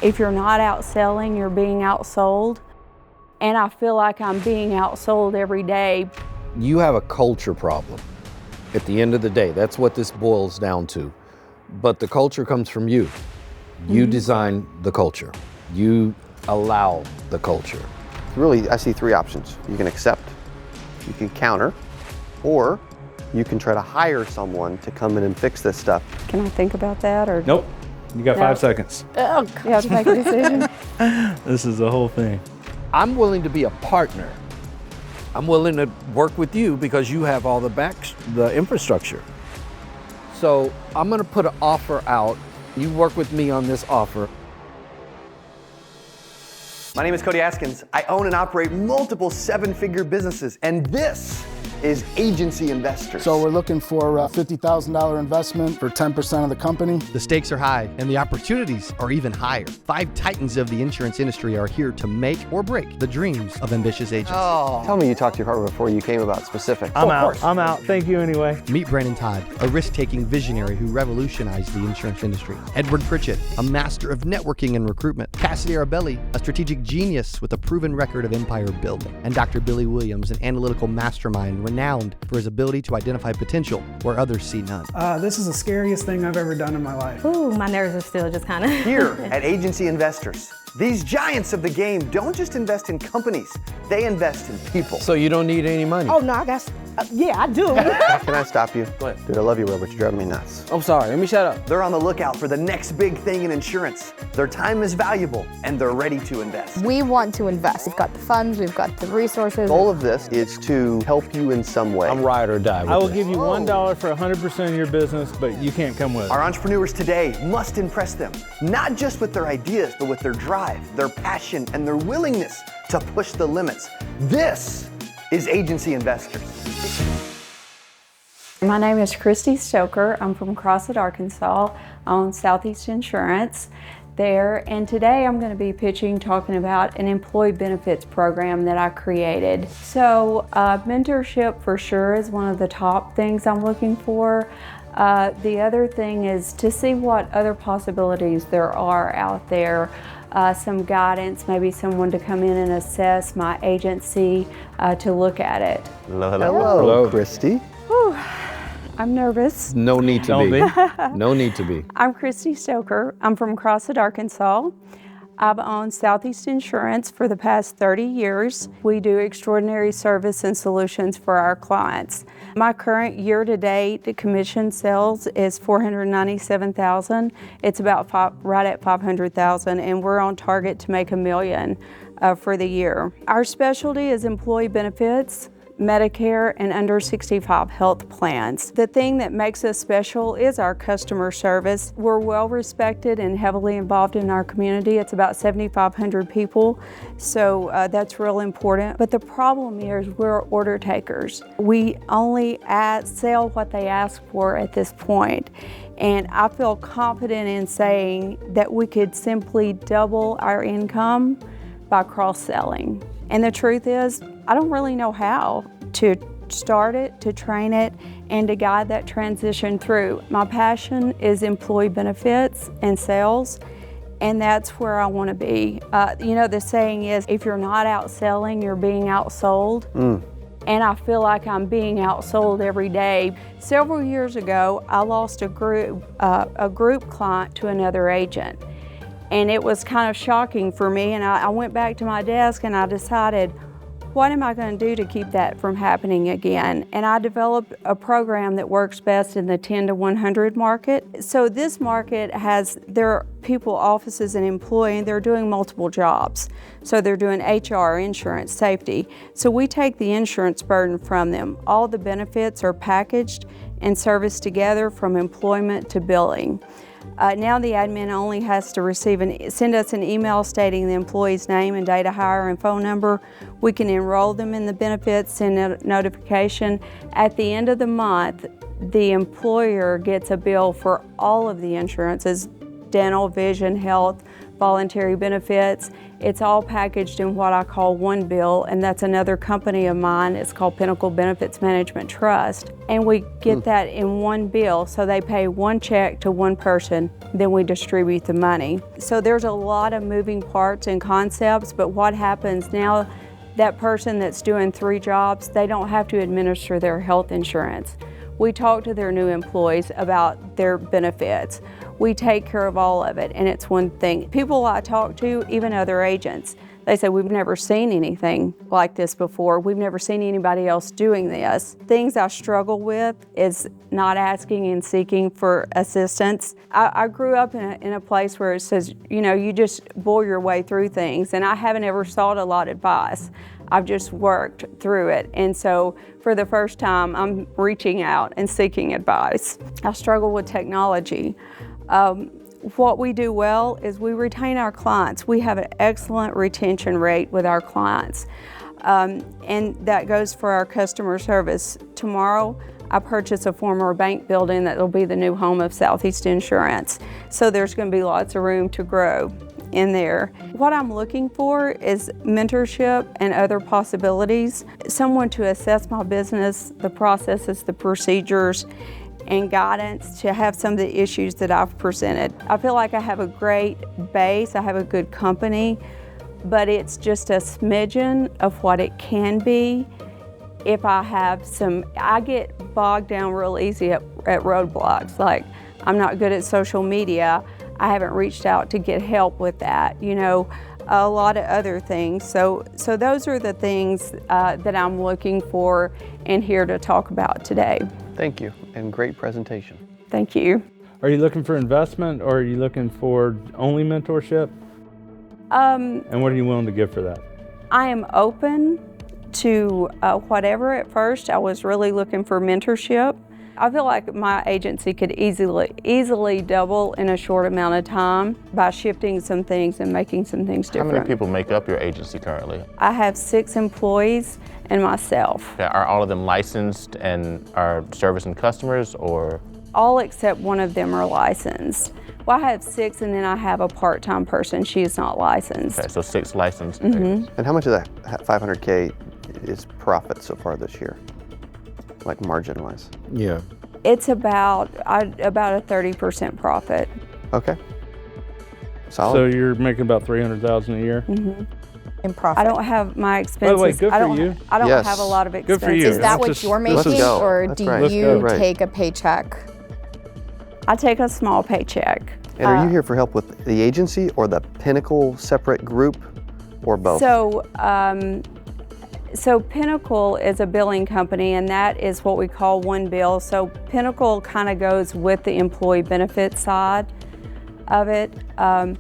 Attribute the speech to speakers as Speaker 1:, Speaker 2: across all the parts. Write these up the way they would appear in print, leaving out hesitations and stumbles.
Speaker 1: If you're not outselling, you're being outsold. And I feel like I'm being outsold every day.
Speaker 2: You have a culture problem. At the end of the day, that's what this boils down to. But the culture comes from you. You design the culture. You allow the culture.
Speaker 3: Really, I see three options. You can accept, you can counter, or you can try to hire someone to come in and fix this stuff.
Speaker 1: Can I think about that? Or
Speaker 4: Nope. You got 5 seconds.
Speaker 1: Oh, you have to make a decision.
Speaker 4: This is the whole thing.
Speaker 2: I'm willing to be a partner. I'm willing to work with you because you have all the infrastructure. So I'm gonna put an offer out. You work with me on this offer.
Speaker 3: My name is Cody Askins. I own and operate multiple 7-figure businesses, and this is Agency Investors.
Speaker 5: So we're looking for a $50,000 investment for 10% of the company.
Speaker 6: The stakes are high and the opportunities are even higher. 5 titans of the insurance industry are here to make or break the dreams of ambitious agents.
Speaker 3: Tell me you talked to your partner before you came about specific.
Speaker 4: I'm out. Thank you anyway.
Speaker 6: Meet Brandon Todd, a risk-taking visionary who revolutionized the insurance industry. Edward Pritchett, a master of networking and recruitment. Cassidy Arbelli, a strategic genius with a proven record of empire building. And Dr. Billy Williams, an analytical mastermind renowned for his ability to identify potential where others see none.
Speaker 7: This is the scariest thing I've ever done in my life.
Speaker 8: Ooh, my nerves are still just kind of...
Speaker 3: Here at Agency Investors, these giants of the game don't just invest in companies, they invest in people.
Speaker 2: So you don't need any money.
Speaker 8: Oh, no, I got... yeah, I do.
Speaker 3: Can I stop you?
Speaker 2: Go ahead.
Speaker 3: Dude, I love you, Will, but you're driving me nuts.
Speaker 2: I'm sorry, let me shut up.
Speaker 3: They're on the lookout for the next big thing in insurance. Their time is valuable, and they're ready to invest.
Speaker 8: We want to invest. We've got the funds, we've got the resources.
Speaker 3: The goal of this is to help you in some way.
Speaker 2: I'm ride or die with
Speaker 4: I will
Speaker 2: this.
Speaker 4: give you $1 for 100% of your business, but you can't come with it.
Speaker 3: Our entrepreneurs today must impress them, not just with their ideas, but with their drive, their passion, and their willingness to push the limits. This is Agency Investors.
Speaker 1: My name is Christy Stoker. I'm from Crossett, Arkansas. I own Southeast Insurance there. And today I'm going to be talking about an employee benefits program that I created. So mentorship for sure is one of the top things I'm looking for. The other thing is to see what other possibilities there are out there. Some guidance, maybe someone to come in and assess my agency to look at it.
Speaker 3: Hello, Christy.
Speaker 1: Whew, I'm nervous.
Speaker 2: No need to
Speaker 4: Don't
Speaker 2: be.
Speaker 4: be.
Speaker 2: No need to be.
Speaker 1: I'm Christy Stoker. I'm from Crossett, Arkansas. I've owned Southeast Insurance for the past 30 years. We do extraordinary service and solutions for our clients. My current year-to-date commission sales is $497,000. It's about right at $500,000, and we're on target to make $1 million for the year. Our specialty is employee benefits, Medicare, and under 65 health plans. The thing that makes us special is our customer service. We're well respected and heavily involved in our community. It's about 7,500 people, so that's real important. But the problem is we're order takers. We only sell what they ask for at this point. And I feel confident in saying that we could simply double our income by cross-selling. And the truth is, I don't really know how to start it, to train it, and to guide that transition through. My passion is employee benefits and sales, and that's where I want to be. You know, the saying is, if you're not outselling, you're being outsold. And I feel like I'm being outsold every day. Several years ago, I lost a group client to another agent. And it was kind of shocking for me, and I went back to my desk and I decided, what am I going to do to keep that from happening again? And I developed a program that works best in the 10 to 100 market. So this market has their people, offices, and employee, and they're doing multiple jobs. So they're doing HR, insurance, safety. So we take the insurance burden from them. All the benefits are packaged and serviced together from employment to billing. Now the admin only has to send us an email stating the employee's name and date of hire and phone number. We can enroll them in the benefits, send a notification. At the end of the month, the employer gets a bill for all of the insurances, dental, vision, health, voluntary benefits. It's all packaged in what I call one bill, and that's another company of mine. It's called Pinnacle Benefits Management Trust. And we get that in one bill, so they pay one check to one person, then we distribute the money. So there's a lot of moving parts and concepts, but what happens now, that person that's doing 3 jobs, they don't have to administer their health insurance. We talk to their new employees about their benefits. We take care of all of it, and it's one thing. People I talk to, even other agents, they say, we've never seen anything like this before. We've never seen anybody else doing this. Things I struggle with is not asking and seeking for assistance. I grew up in a place where it says, you know, you just bull your way through things, and I haven't ever sought a lot of advice. I've just worked through it, and so for the first time, I'm reaching out and seeking advice. I struggle with technology. What we do well is we retain our clients. We have an excellent retention rate with our clients, and that goes for our customer service. Tomorrow, I purchase a former bank building that will be the new home of Southeast Insurance, so there's going to be lots of room to grow in there. What I'm looking for is mentorship and other possibilities, someone to assess my business, the processes, the procedures, and guidance to have some of the issues that I've presented. I feel like I have a great base, I have a good company, but it's just a smidgen of what it can be if I have I get bogged down real easy at roadblocks. Like, I'm not good at social media. I haven't reached out to get help with that, you know, a lot of other things. So those are the things that I'm looking for and here to talk about today.
Speaker 3: Thank you, and great presentation.
Speaker 1: Thank you.
Speaker 4: Are you looking for investment, or are you looking for only mentorship? And what are you willing to give for that?
Speaker 1: I am open to whatever. At first, I was really looking for mentorship. I feel like my agency could easily double in a short amount of time by shifting some things and making some things different.
Speaker 9: How many people make up your agency currently?
Speaker 1: I have 6 employees and myself.
Speaker 9: Are all of them licensed and are servicing customers, or?
Speaker 1: All except one of them are licensed. Well, I have 6, and then I have a part-time person. She is not licensed.
Speaker 9: Okay, so 6 licensed.
Speaker 3: And how much of that $500K is profit so far this year? Like margin-wise?
Speaker 2: Yeah.
Speaker 1: It's about a 30% profit.
Speaker 3: Okay. Solid.
Speaker 4: So you're making about $300,000 a year?
Speaker 8: In profit.
Speaker 1: I don't have my expenses.
Speaker 4: By the way, good for you.
Speaker 1: I don't
Speaker 3: Yes.
Speaker 1: have a lot of
Speaker 4: Good
Speaker 1: expenses.
Speaker 4: for you.
Speaker 8: Is that what you're making,
Speaker 3: go.
Speaker 8: or
Speaker 3: That's
Speaker 8: do
Speaker 3: right. Let's
Speaker 8: you
Speaker 3: go. Right.
Speaker 8: take a paycheck?
Speaker 1: I take a small paycheck.
Speaker 3: And are you here for help with the agency or the Pinnacle separate group, or both?
Speaker 1: So Pinnacle is a billing company, and that is what we call one bill. So Pinnacle kind of goes with the employee benefit side of it.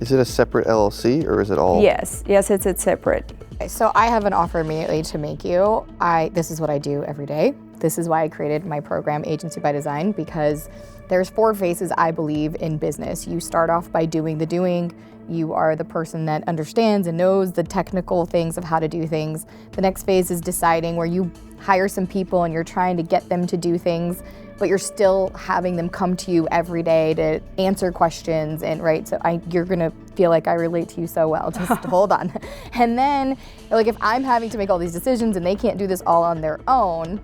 Speaker 3: Is it a separate LLC, or is it all?
Speaker 1: Yes, it's separate.
Speaker 8: So I have an offer immediately to make you. This is what I do every day. This is why I created my program, Agency by Design, because there's 4 phases I believe in business. You start off by doing the doing. You are the person that understands and knows the technical things of how to do things. The next phase is deciding, where you hire some people and you're trying to get them to do things, but you're still having them come to you every day to answer questions, and right, so you're gonna feel like I relate to you so well, just hold on. And then, like, if I'm having to make all these decisions and they can't do this all on their own,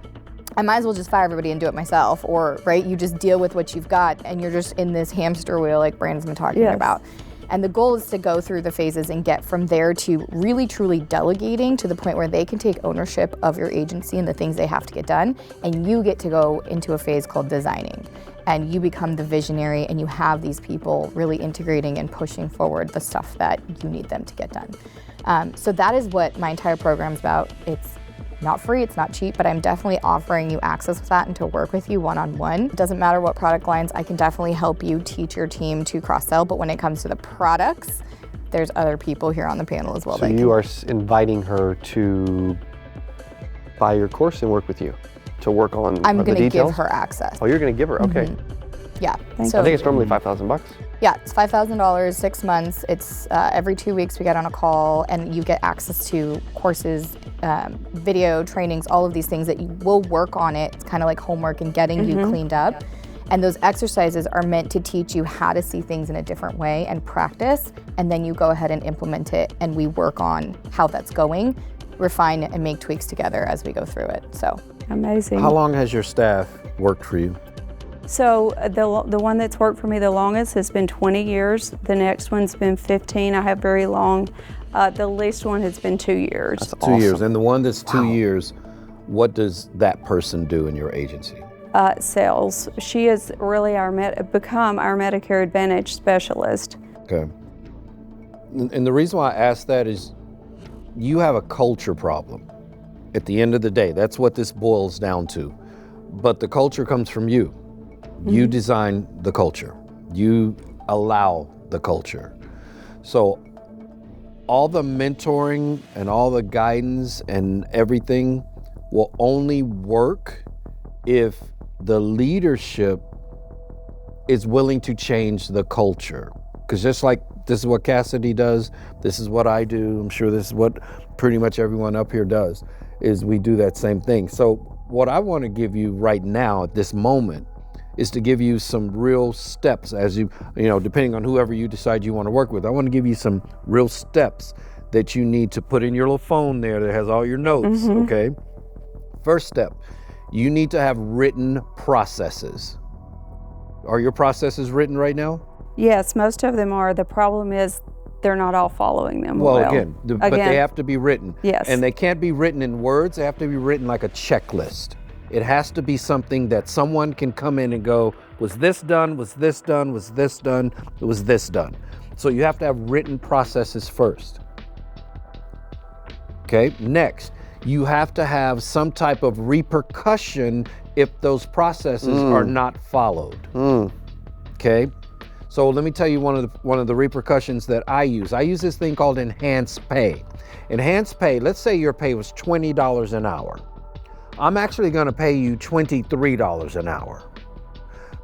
Speaker 8: I might as well just fire everybody and do it myself, or, right, you just deal with what you've got and you're just in this hamster wheel like Brandon's been talking about. And the goal is to go through the phases and get from there to really truly delegating to the point where they can take ownership of your agency and the things they have to get done, and you get to go into a phase called designing. And you become the visionary, and you have these people really integrating and pushing forward the stuff that you need them to get done. So that is what my entire program's about. It's not free, it's not cheap, but I'm definitely offering you access to that and to work with you one-on-one. It doesn't matter what product lines, I can definitely help you teach your team to cross-sell, but when it comes to the products, there's other people here on the panel as well.
Speaker 3: So you are inviting her to buy your course and work with you, to work on
Speaker 8: I'm
Speaker 3: the
Speaker 8: going to
Speaker 3: details?
Speaker 8: give her access.
Speaker 3: Oh, you're going to give her? Okay.
Speaker 8: Yeah.
Speaker 3: So I think it's normally $5,000.
Speaker 8: Yeah, it's $5,000, 6 months. It's every 2 weeks we get on a call, and you get access to courses, video, trainings, all of these things that you will work on it. It's kind of like homework and getting you cleaned up. And those exercises are meant to teach you how to see things in a different way and practice, and then you go ahead and implement it, and we work on how that's going, refine it, and make tweaks together as we go through it. So
Speaker 1: amazing.
Speaker 2: How long has your staff worked for you?
Speaker 1: So the one that's worked for me the longest has been 20 years. The next one's been 15. I have very long. The least one has been 2 years.
Speaker 3: That's
Speaker 2: 2 years.
Speaker 3: awesome.
Speaker 2: And the one that's 2 years, what does that person do in your agency?
Speaker 1: Sales. She is really become our Medicare Advantage specialist.
Speaker 2: Okay. And the reason why I ask that is you have a culture problem. At the end of the day, that's what this boils down to. But the culture comes from you. You design the culture. You allow the culture. So all the mentoring and all the guidance and everything will only work if the leadership is willing to change the culture. Because just like this is what Cassidy does, this is what I do, I'm sure this is what pretty much everyone up here does, is we do that same thing. So what I want to give you right now at this moment is to give you some real steps as you know, depending on whoever you decide you want to work with. I want to give you some real steps that you need to put in your little phone there that has all your notes, okay? First step, you need to have written processes. Are your processes written right now?
Speaker 1: Yes, most of them are. The problem is they're not all following them well.
Speaker 2: But they have to be written.
Speaker 1: Yes.
Speaker 2: And they can't be written in words, they have to be written like a checklist. It has to be something that someone can come in and go, was this done, was this done, was this done, was this done. So you have to have written processes first. Okay, next, you have to have some type of repercussion if those processes are not followed. Okay, so let me tell you one of the repercussions that I use. I use this thing called enhanced pay. Enhanced pay, let's say your pay was $20 an hour. I'm actually gonna pay you $23 an hour.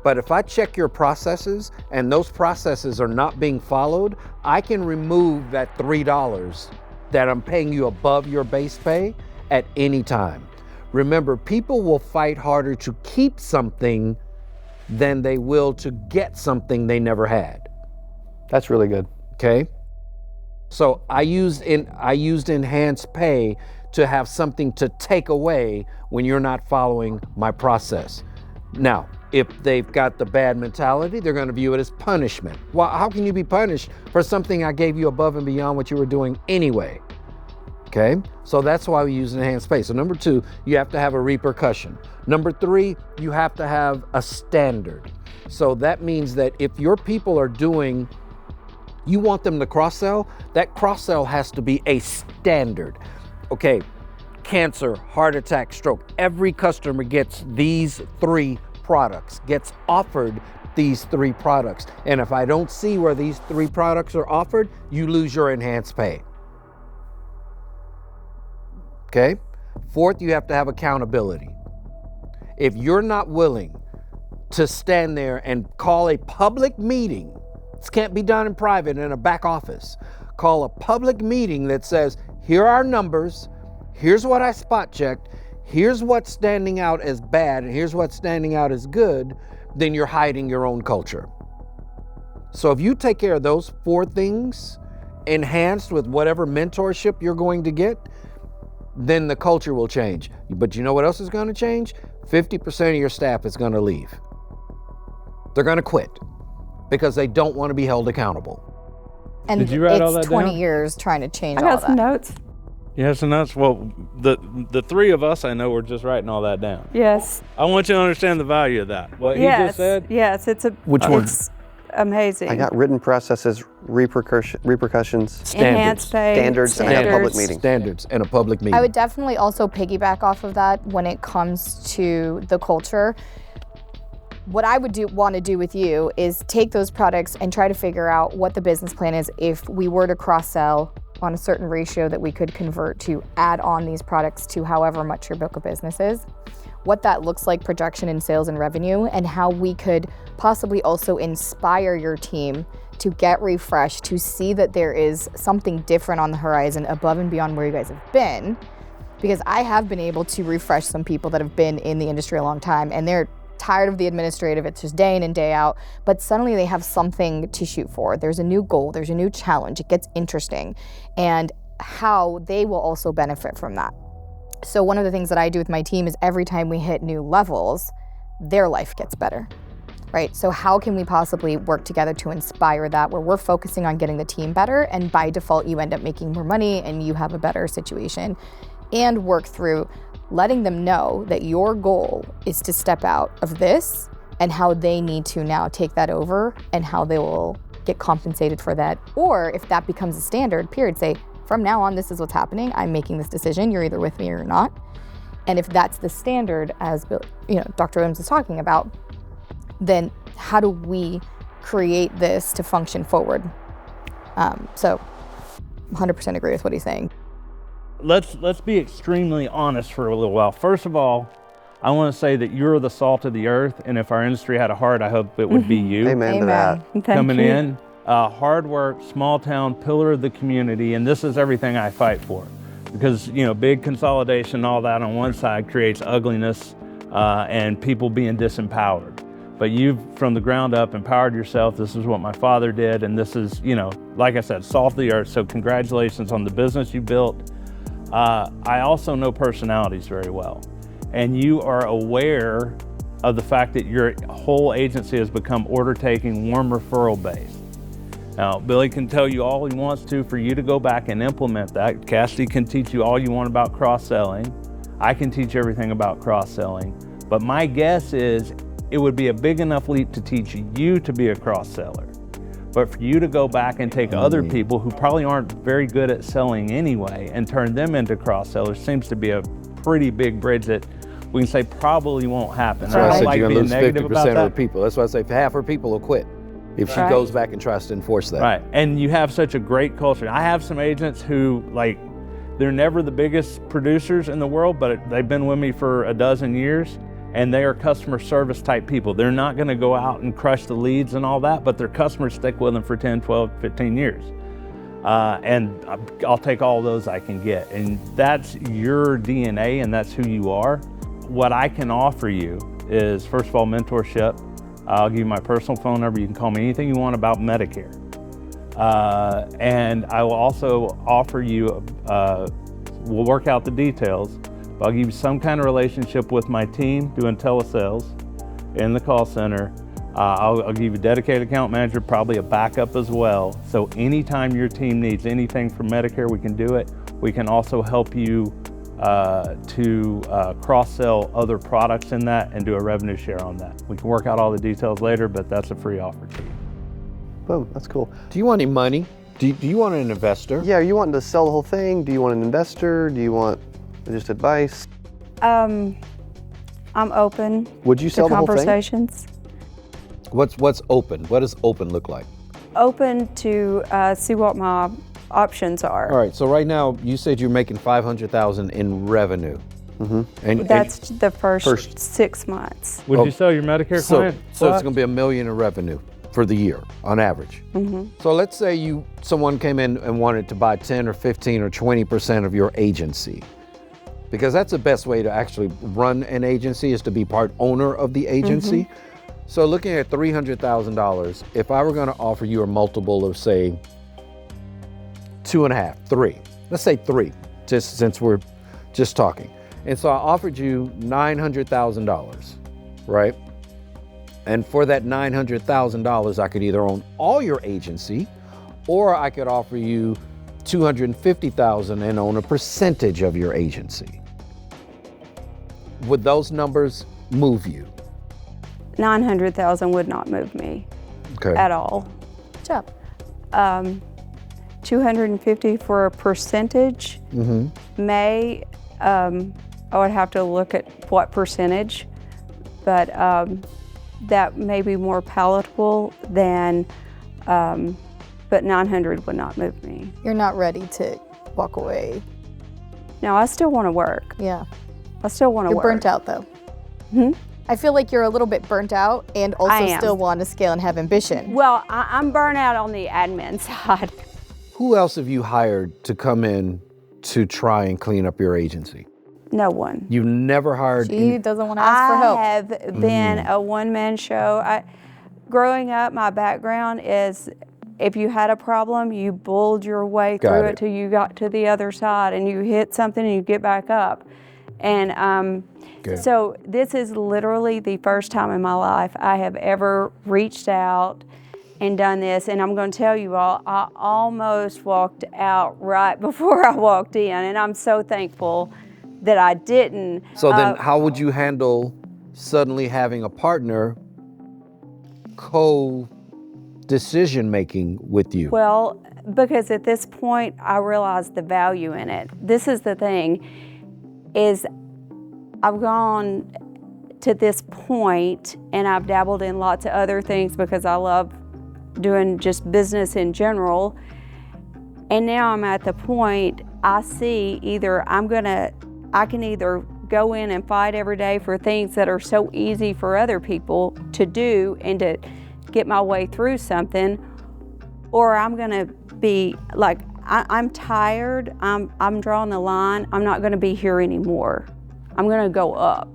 Speaker 2: But if I check your processes and those processes are not being followed, I can remove that $3 that I'm paying you above your base pay at any time. Remember, people will fight harder to keep something than they will to get something they never had.
Speaker 3: That's really good.
Speaker 2: Okay? So I used enhanced pay to have something to take away when you're not following my process. Now, if they've got the bad mentality, they're gonna view it as punishment. Well, how can you be punished for something I gave you above and beyond what you were doing anyway? Okay, so that's why we use enhanced pay. So number 2, you have to have a repercussion. Number 3, you have to have a standard. So that means that if your people are doing, you want them to cross-sell, that cross-sell has to be a standard. Okay, cancer, heart attack, stroke, every customer gets these 3 products, gets offered these 3 products. And if I don't see where these 3 products are offered, you lose your enhanced pay. Okay? 4th, you have to have accountability. If you're not willing to stand there and call a public meeting, this can't be done in private in a back office, call a public meeting that says, here are our numbers, here's what I spot checked, here's what's standing out as bad, and here's what's standing out as good, then you're hiding your own culture. So if you take care of those 4 things, enhanced with whatever mentorship you're going to get, then the culture will change. But you know what else is going to change? 50% of your staff is going to leave. They're going to quit because they don't want to be held accountable.
Speaker 8: And
Speaker 4: Did you write all
Speaker 8: it's
Speaker 4: that
Speaker 8: 20
Speaker 4: down?
Speaker 8: years trying to change
Speaker 1: I
Speaker 8: all
Speaker 1: got
Speaker 8: that.
Speaker 1: some notes.
Speaker 4: You have some notes? Well, the 3 of us I know we're just writing all that down.
Speaker 1: Yes.
Speaker 4: I want you to understand the value of that. What he just said?
Speaker 1: Yes, it's
Speaker 2: Which one?
Speaker 1: It's amazing.
Speaker 3: I got written processes, repercussions,
Speaker 1: Enhanced pay,
Speaker 3: standards, and a public meeting.
Speaker 2: Standards and a public meeting.
Speaker 8: I would definitely also piggyback off of that when it comes to the culture. What I would want to do with you is take those products and try to figure out what the business plan is if we were to cross-sell on a certain ratio that we could convert to add on these products to however much your book of business is, what that looks like projection in sales and revenue, and how we could possibly also inspire your team to get refreshed, to see that there is something different on the horizon above and beyond where you guys have been. Because I have been able to refresh some people that have been in the industry a long time, and they're tired of the administrative, it's just day in and day out, but suddenly they have something to shoot for. There's a new goal, there's a new challenge, it gets interesting, and how they will also benefit from that. So one of the things that I do with my team is every time we hit new levels, their life gets better, right? So how can we possibly work together to inspire that, where we're focusing on getting the team better, and by default you end up making more money and you have a better situation, and work through letting them know that your goal is to step out of this and how they need to now take that over and how they will get compensated for that. Or if that becomes a standard, period, say, from now on, this is what's happening. I'm making this decision. You're either with me or not. And if that's the standard, as Dr. Williams is talking about, then how do we create this to function forward? So 100% agree with what he's saying.
Speaker 4: Let's be extremely honest for a little while. First of all, I want to say that you're the salt of the earth, and if our industry had a heart, I hope it would be you.
Speaker 3: Amen to that.
Speaker 1: Thank
Speaker 4: Coming
Speaker 1: you.
Speaker 4: in, hard work, small town, pillar of the community, and this is everything I fight for. Because, big consolidation, all that on one side creates ugliness and people being disempowered. But you've, from the ground up, empowered yourself. This is what my father did, and this is, like I said, salt of the earth. So congratulations on the business you built. I also know personalities very well, and you are aware of the fact that your whole agency has become order-taking, warm referral based. Now, Billy can tell you all he wants to for you to go back and implement that. Cassidy can teach you all you want about cross-selling. I can teach everything about cross-selling. But my guess is it would be a big enough leap to teach you to be a cross-seller. But for you to go back and take other people who probably aren't very good at selling anyway and turn them into cross-sellers seems to be a pretty big bridge that we can say probably won't happen.
Speaker 2: That's why I said
Speaker 4: like
Speaker 2: you're
Speaker 4: being
Speaker 2: gonna lose
Speaker 4: negative
Speaker 2: 50%
Speaker 4: about
Speaker 2: of
Speaker 4: that.
Speaker 2: the people. That's why I say half her people will quit if she
Speaker 1: Right.
Speaker 2: goes back and tries to enforce that.
Speaker 4: Right, and you have such a great culture. I have some agents who, they're never the biggest producers in the world, but they've been with me for a dozen years, and they are customer service type people. They're not gonna go out and crush the leads and all that, but their customers stick with them for 10, 12, 15 years. And I'll take all those I can get. And that's your DNA and that's who you are. What I can offer you is, first of all, mentorship. I'll give you my personal phone number. You can call me anything you want about Medicare. And I will also offer you, we'll work out the details, but I'll give you some kind of relationship with my team doing telesales in the call center. I'll give you a dedicated account manager, probably a backup as well. So anytime your team needs anything from Medicare, we can do it. We can also help you to cross-sell other products in that and do a revenue share on that. We can work out all the details later, but that's a free offer to you.
Speaker 3: Boom, that's cool.
Speaker 2: Do you want any money? Do you want an investor?
Speaker 3: Yeah, are you wanting to sell the whole thing? Do you want an investor? Do you want just advice?
Speaker 1: I'm open
Speaker 3: Would you sell
Speaker 1: to
Speaker 3: the whole thing?
Speaker 1: conversations.
Speaker 2: What's open? What does open look like?
Speaker 1: Open to see what my options are.
Speaker 2: All right, so right now you said you're making $500,000 in revenue. And
Speaker 1: That's the first 6 months.
Speaker 4: Would you sell your Medicare
Speaker 2: so
Speaker 4: client?
Speaker 2: it's going to be $1 million in revenue for the year on average. So let's say someone came in and wanted to buy 10 or 15 or 20% of your agency, because that's the best way to actually run an agency, is to be part owner of the agency. So looking at $300,000, if I were going to offer you a multiple of, say, 2.5, 3, let's say 3, just since we're just talking. And so I offered you $900,000, right? And for that $900,000, I could either own all your agency, or I could offer you $250,000 and own a percentage of your agency. Would those numbers move you?
Speaker 1: 900,000 would not move me at all.
Speaker 8: Good job.
Speaker 1: 250 for a percentage may, I would have to look at what percentage, but that may be more palatable than, but 900 would not move me.
Speaker 8: You're not ready to walk away.
Speaker 1: No, I still want to work.
Speaker 8: Yeah.
Speaker 1: I still want to
Speaker 8: You're
Speaker 1: work.
Speaker 8: burnt out though. I feel like you're a little bit burnt out and
Speaker 1: I
Speaker 8: also
Speaker 1: am.
Speaker 8: still want to scale and have ambition.
Speaker 1: Well, I'm burnt out on the admin side.
Speaker 2: Who else have you hired to come in to try and clean up your agency?
Speaker 1: No one.
Speaker 2: You've never hired
Speaker 8: She doesn't want to ask for help.
Speaker 1: I have been a one-man show. Growing up, my background is if you had a problem, you bulled your way through it till you got to the other side and you hit something and you get back up. And so this is literally the first time in my life I have ever reached out and done this. And I'm going to tell you all, I almost walked out right before I walked in, and I'm so thankful that I didn't.
Speaker 2: So then how would you handle suddenly having a partner co-decision making with you?
Speaker 1: Well, because at this point, I realized the value in it. This is the thing, is I've gone to this point and I've dabbled in lots of other things because I love doing just business in general. And now I'm at the point I see either I can either go in and fight every day for things that are so easy for other people to do and to get my way through something, or I'm gonna be like, I'm tired, I'm drawing the line, I'm not gonna be here anymore. I'm gonna go up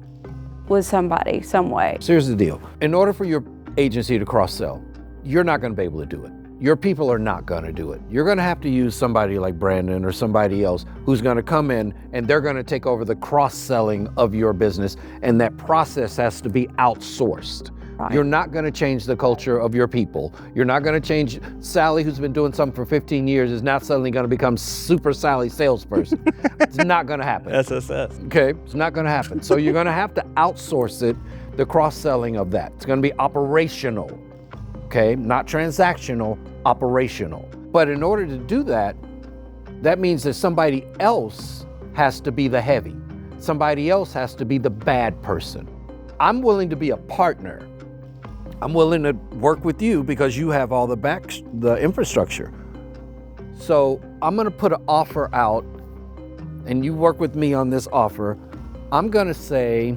Speaker 1: with somebody, some way.
Speaker 2: So here's the deal. In order for your agency to cross-sell, you're not gonna be able to do it. Your people are not gonna do it. You're gonna have to use somebody like Brandon or somebody else who's gonna come in and they're gonna take over the cross-selling of your business, and that process has to be outsourced. Right. You're not gonna change the culture of your people. You're not gonna change Sally, who's been doing something for 15 years, is now suddenly gonna become Super Sally salesperson. It's not gonna happen.
Speaker 4: SSS.
Speaker 2: Okay, it's not gonna happen. So you're gonna have to outsource it, the cross-selling of that. It's gonna be operational, okay? Not transactional, operational. But in order to do that, that means that somebody else has to be the heavy. Somebody else has to be the bad person. I'm willing to be a partner. I'm willing to work with you because you have all the infrastructure. So I'm gonna put an offer out and you work with me on this offer. I'm gonna say,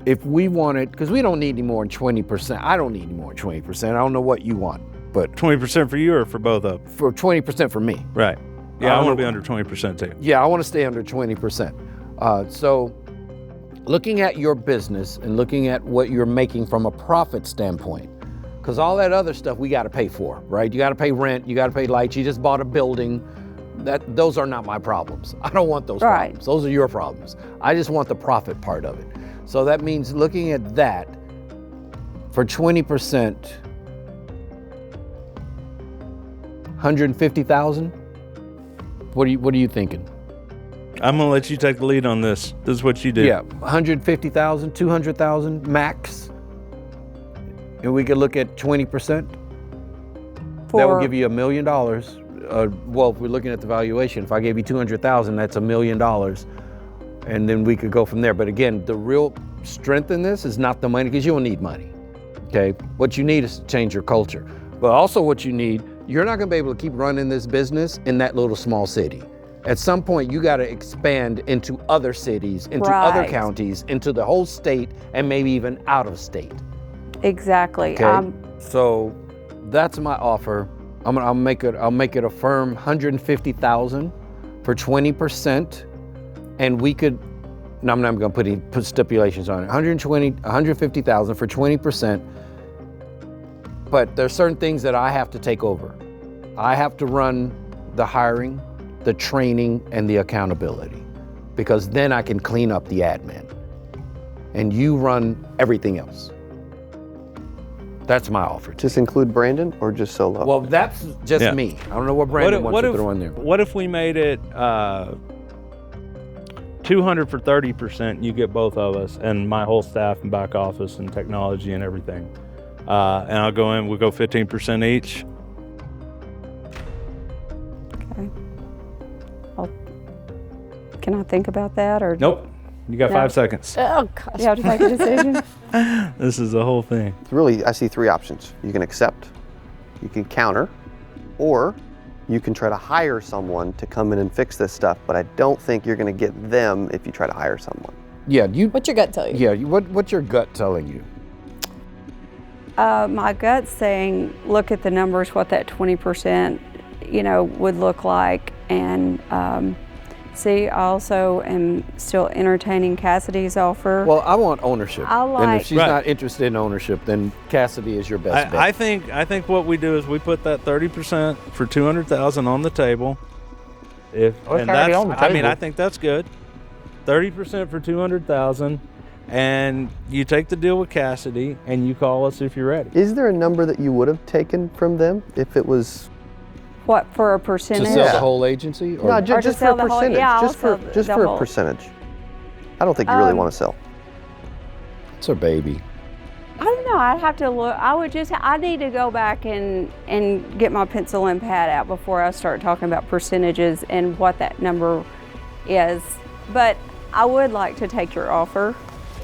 Speaker 2: if we wanted, because we don't need any more than 20%. I don't need any more than 20%. I don't know what you want, but
Speaker 4: 20% for you or for both of them?
Speaker 2: For 20% for me.
Speaker 4: Right. Yeah, I want to be under 20% too.
Speaker 2: Yeah, I want to stay under 20%. So looking at your business and looking at what you're making from a profit standpoint, because all that other stuff we got to pay for, right? You got to pay rent, you got to pay lights, you just bought a building. Those are not my problems. I don't want those problems. Those are your problems. I just want the profit part of it. So that means looking at that for 20%, 150,000. What are you thinking?
Speaker 4: I'm gonna let you take the lead on this. This is what you do.
Speaker 2: Yeah, 150,000, 200,000 max. And we could look at 20%. That will give you $1 million. Well, if we're looking at the valuation, if I gave you 200,000, that's $1 million. And then we could go from there. But again, the real strength in this is not the money, because you don't need money, okay? What you need is to change your culture. But also what you need, you're not gonna be able to keep running this business in that little small city. At some point, you gotta expand into other cities, into other counties, into the whole state, and maybe even out of state.
Speaker 1: Exactly.
Speaker 2: Okay? So that's my offer. I'll make it a firm 150,000 for 20%. And we could, no, I'm not gonna put stipulations on it. 150,000 for 20%. But there's certain things that I have to take over. I have to run the hiring, the training, and the accountability, because then I can clean up the admin. And you run everything else. That's my offer.
Speaker 3: Just include Brandon or just solo?
Speaker 2: Well, that's just me. I don't know what Brandon wants to throw in there.
Speaker 4: What if we made it 200 for 30%, you get both of us and my whole staff and back office and technology and everything. And I'll go in, we'll go 15% each.
Speaker 1: Okay. Can I think about that or?
Speaker 4: Nope, you got 5 seconds.
Speaker 8: Oh gosh.
Speaker 1: You have to make a decision?
Speaker 4: This is the whole thing.
Speaker 3: Really, I see 3 options. You can accept, you can counter, or you can try to hire someone to come in and fix this stuff, but I don't think you're gonna get them if you try to hire someone.
Speaker 2: Yeah,
Speaker 8: What's your gut tell you?
Speaker 2: Yeah, what's your gut telling you?
Speaker 1: My gut's saying, look at the numbers, what that 20%, would look like, and See, I also am still entertaining Cassidy's offer.
Speaker 2: Well, I want ownership. And if she's
Speaker 4: Right.
Speaker 2: not interested in ownership, then Cassidy is your best bet.
Speaker 4: I think what we do is we put that 30% for $200,000 on the table.
Speaker 9: It's already on the
Speaker 4: I mean,
Speaker 9: table.
Speaker 4: I think that's good. 30% for $200,000, and you take the deal with Cassidy, and you call us if you're ready.
Speaker 6: Is there a number that you would have taken from them if it was?
Speaker 1: What, for a
Speaker 2: to
Speaker 1: percentage?
Speaker 2: sell the whole agency? Or
Speaker 6: No,
Speaker 1: Or to
Speaker 6: just for
Speaker 1: sell
Speaker 6: a
Speaker 1: the whole-
Speaker 6: percentage.
Speaker 1: yeah, I'll
Speaker 6: just
Speaker 1: sell
Speaker 6: just
Speaker 1: the
Speaker 6: for
Speaker 1: whole-
Speaker 6: a percentage. I don't think you really want to sell.
Speaker 2: It's her baby.
Speaker 1: I don't know. I'd have to look. I need to go back and get my pencil and pad out before I start talking about percentages and what that number is. But I would like to take your offer.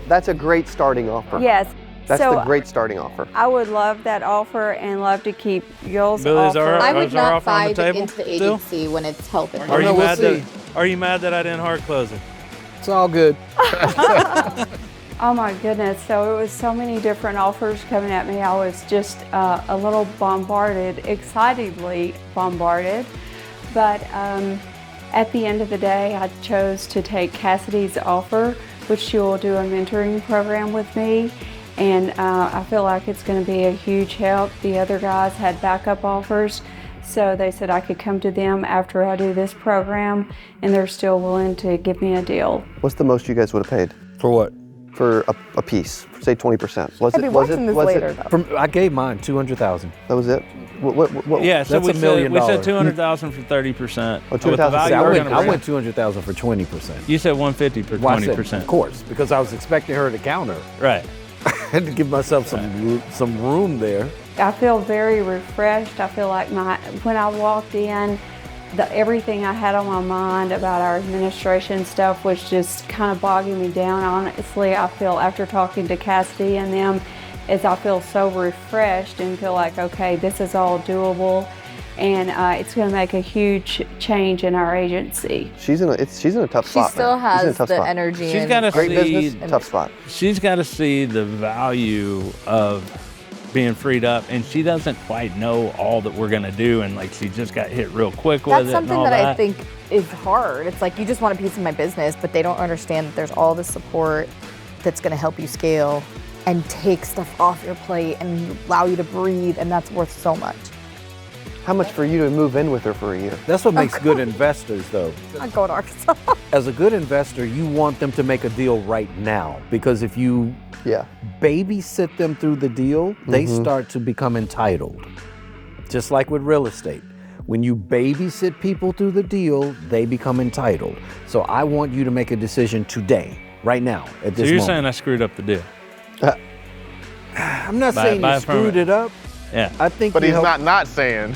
Speaker 6: That's a great starting offer.
Speaker 1: Yes.
Speaker 6: That's
Speaker 1: so
Speaker 6: the great starting offer.
Speaker 1: I would love that offer and love to keep y'all's
Speaker 4: Billy, is
Speaker 1: offer.
Speaker 4: our-
Speaker 8: I would
Speaker 4: Is our
Speaker 8: not
Speaker 4: offer on
Speaker 8: buy
Speaker 4: the table
Speaker 8: into the
Speaker 4: still?
Speaker 8: agency when it's helping.
Speaker 4: Are you
Speaker 2: no, we'll
Speaker 4: mad
Speaker 2: see.
Speaker 4: Are you mad that I didn't hard close it?
Speaker 2: It's all good.
Speaker 1: Oh my goodness, so it was so many different offers coming at me. I was just a little bombarded, excitedly bombarded. But at the end of the day, I chose to take Cassidy's offer, which she will do a mentoring program with me. And I feel like it's going to be a huge help. The other guys had backup offers, so they said I could come to them after I do this program, and they're still willing to give me a deal.
Speaker 6: What's the most you guys would have paid
Speaker 2: For what?
Speaker 6: for a piece? Say 20%. Was
Speaker 8: I'd be watching this later, though.
Speaker 2: I gave mine $200,000.
Speaker 6: That was it. What?
Speaker 4: Yeah, so
Speaker 2: That's
Speaker 4: we
Speaker 2: $1 million.
Speaker 4: said 200,000 for 30%.
Speaker 6: Oh,
Speaker 4: With the
Speaker 6: 200,000.
Speaker 4: value
Speaker 2: I
Speaker 4: we're
Speaker 2: went,
Speaker 4: gonna
Speaker 2: I
Speaker 4: bring-
Speaker 2: went 200,000 for 20%.
Speaker 4: You said 150 for
Speaker 2: Well, I said,
Speaker 4: 20%.
Speaker 2: of course, because I was expecting her to counter.
Speaker 4: Right.
Speaker 2: I had to give myself some room there.
Speaker 1: I feel very refreshed. I feel like when I walked in, everything I had on my mind about our administration stuff was just kind of bogging me down. Honestly, I feel after talking to Cassidy and them, I feel so refreshed and feel like, okay, this is all doable, and it's going to make a huge change in our agency.
Speaker 6: She's in a tough
Speaker 8: She
Speaker 6: spot.
Speaker 8: still
Speaker 6: man. She's in a
Speaker 8: has
Speaker 6: tough
Speaker 8: the
Speaker 6: spot.
Speaker 8: energy.
Speaker 4: She's
Speaker 8: and
Speaker 4: got to
Speaker 6: Great
Speaker 4: see.
Speaker 6: business, tough spot.
Speaker 4: She's got to see the value of being freed up, and she doesn't quite know all that we're gonna do, and like she just got hit real quick with
Speaker 8: That's
Speaker 4: it
Speaker 8: something
Speaker 4: and all
Speaker 8: that
Speaker 4: that.
Speaker 8: I think is hard. It's like you just want a piece of my business, but they don't understand that there's all this support that's going to help you scale and take stuff off your plate and allow you to breathe, and that's worth so much.
Speaker 6: How much for you to move in with her for a year?
Speaker 2: That's what makes good investors, though.
Speaker 8: I'm going to Arkansas.
Speaker 2: As a good investor, you want them to make a deal right now, because if you babysit them through the deal, they start to become entitled. Just like with real estate. When you babysit people through the deal, they become entitled. So I want you to make a decision today, right now, at this
Speaker 4: So you're
Speaker 2: moment.
Speaker 4: saying I screwed up the deal?
Speaker 2: I'm not
Speaker 4: Buy-
Speaker 2: saying
Speaker 4: buy
Speaker 2: you
Speaker 4: it from
Speaker 2: screwed it up.
Speaker 4: Yeah.
Speaker 2: I think
Speaker 9: But
Speaker 2: you
Speaker 9: he's
Speaker 2: helped-
Speaker 9: not saying.